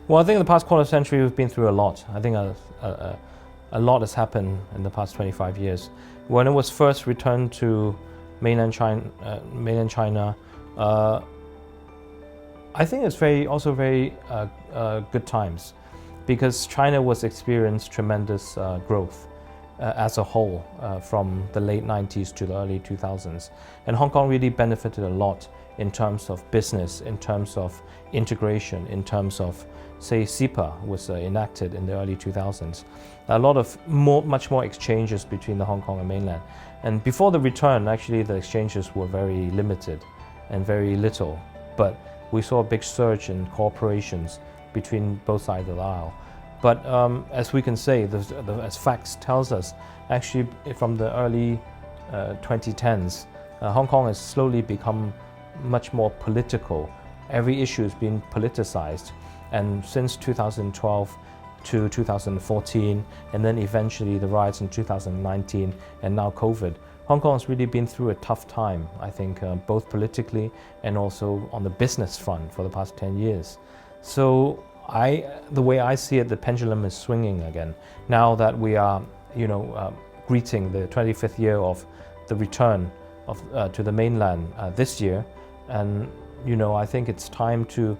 Well, I think in the past quarter century we've been through a lot. I think a lot has happened in the past 25 years. When it was first returned to mainland China, I think it's also very good times, because China was experienced tremendous growth as a whole from the late 90s to the early 2000s. And Hong Kong really benefited a lot in terms of business, in terms of integration, in terms of, say, CPPCC was enacted in the early 2000s. A lot of much more exchanges between the Hong Kong and mainland. And before the return, actually the exchanges were very limited and very little. But we saw a big surge in cooperations between both sides of the aisle. But as we can say, as facts tells us, actually from the early 2010s, Hong Kong has slowly become much more political. Every issue has been politicized. And since 2012 to 2014, and then eventually the riots in 2019, and now COVID, Hong Kong has really been through a tough time, I think, both politically and also on the business front for the past 10 years. So the way I see it, the pendulum is swinging again. Now that we are, greeting the 25th year of the return to the mainland this year, and I think it's time to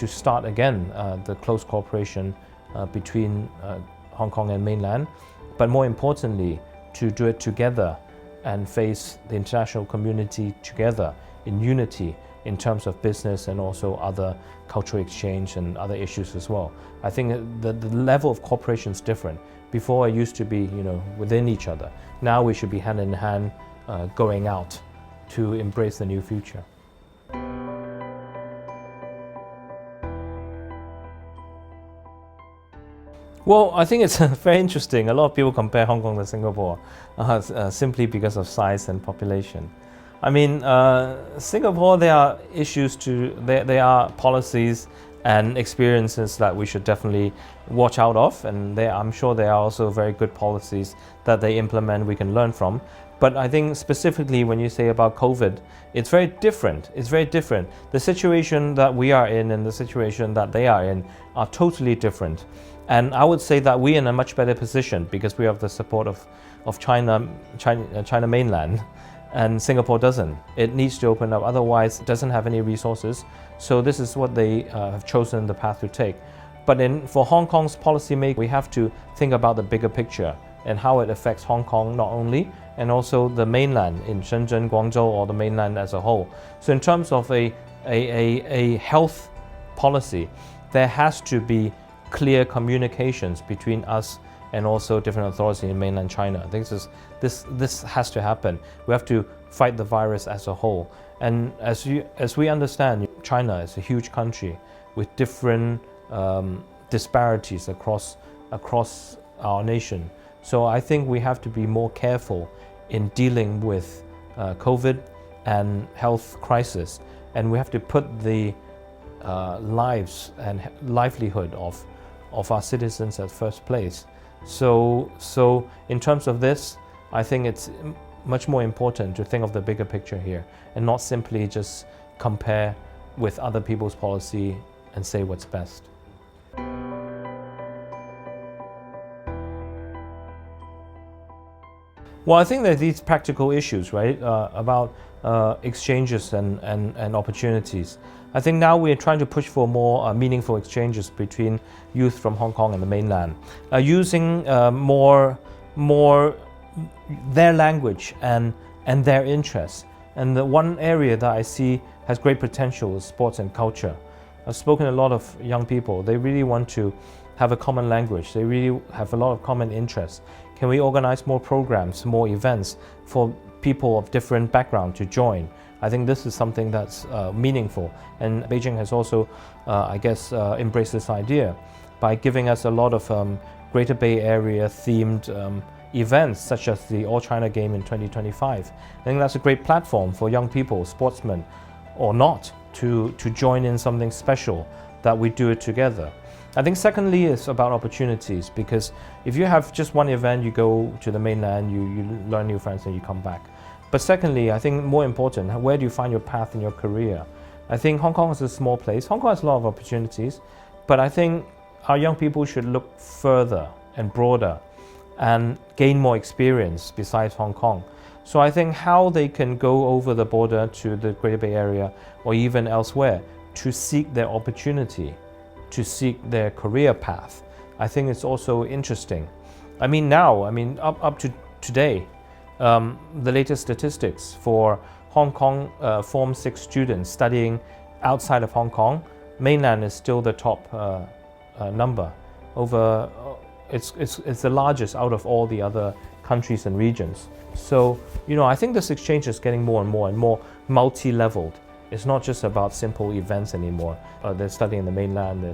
start again the close cooperation between Hong Kong and mainland, but more importantly, to do it together and face the international community together in unity in terms of business and also other cultural exchange and other issues as well. I think the level of cooperation is different. Before it used to be, within each other. Now we should be hand in hand going out to embrace the new future. Well, I think it's very interesting. A lot of people compare Hong Kong to Singapore simply because of size and population. I mean, Singapore, there are issues there are policies and experiences that we should definitely watch out of, and I'm sure there are also very good policies that they implement we can learn from. But I think specifically when you say about COVID, it's very different. It's very different. The situation that we are in and the situation that they are in are totally different. And I would say that we're in a much better position because we have the support of China mainland, and Singapore doesn't. It needs to open up, otherwise it doesn't have any resources. So this is what they have chosen the path to take. But for Hong Kong's policymaking, we have to think about the bigger picture and how it affects Hong Kong not only, and also the mainland in Shenzhen, Guangzhou, or the mainland as a whole. So in terms of a health policy, there has to be clear communications between us and also different authorities in mainland China. I think this has to happen. We have to fight the virus as a whole. And as we understand, China is a huge country with different disparities across our nation. So I think we have to be more careful in dealing with COVID and health crisis, and we have to put the lives and livelihood of our citizens at first place. So in terms of this, I think it's much more important to think of the bigger picture here and not simply just compare with other people's policy and say what's best. Well, I think there are these practical issues, right, about exchanges and opportunities. I think now we're trying to push for more meaningful exchanges between youth from Hong Kong and the mainland, using more their language and their interests. And the one area that I see has great potential is sports and culture. I've spoken to a lot of young people. They really want to have a common language. They really have a lot of common interests. Can we organize more programs, more events for people of different background to join? I think this is something that's meaningful. And Beijing has also, embraced this idea by giving us a lot of Greater Bay Area themed events, such as the All China Game in 2025. I think that's a great platform for young people, sportsmen or not, to join in something special that we do it together. I think secondly is about opportunities, because if you have just one event, you go to the mainland, you learn new friends and you come back. But secondly, I think more important, where do you find your path in your career? I think Hong Kong is a small place. Hong Kong has a lot of opportunities, But I think our young people should look further and broader and gain more experience besides Hong Kong. So I think how they can go over the border to the Greater Bay Area or even elsewhere to seek their opportunity, to seek their career path, I think it's also interesting. I mean now, up to today, the latest statistics for Hong Kong Form 6 students studying outside of Hong Kong, mainland is still the top number. It's the largest out of all the other countries and regions. So, I think this exchange is getting more and more multi-leveled. It's not just about simple events anymore. They're studying in the mainland,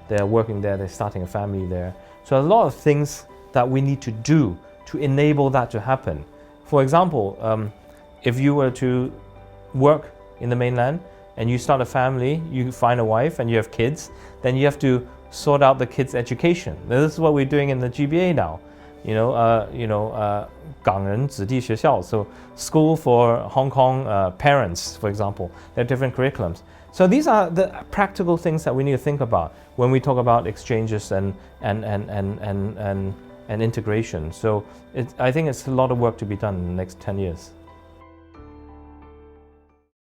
they're working there, they're starting a family there. So a lot of things that we need to do to enable that to happen. For example, if you were to work in the mainland and you start a family, you find a wife and you have kids, then you have to sort out the kids' education. This is what we're doing in the GBA now. 港人子弟学校, so school for Hong Kong parents, for example. There are different curriculums. So these are the practical things that we need to think about when we talk about exchanges and integration. So I think it's a lot of work to be done in the next 10 years.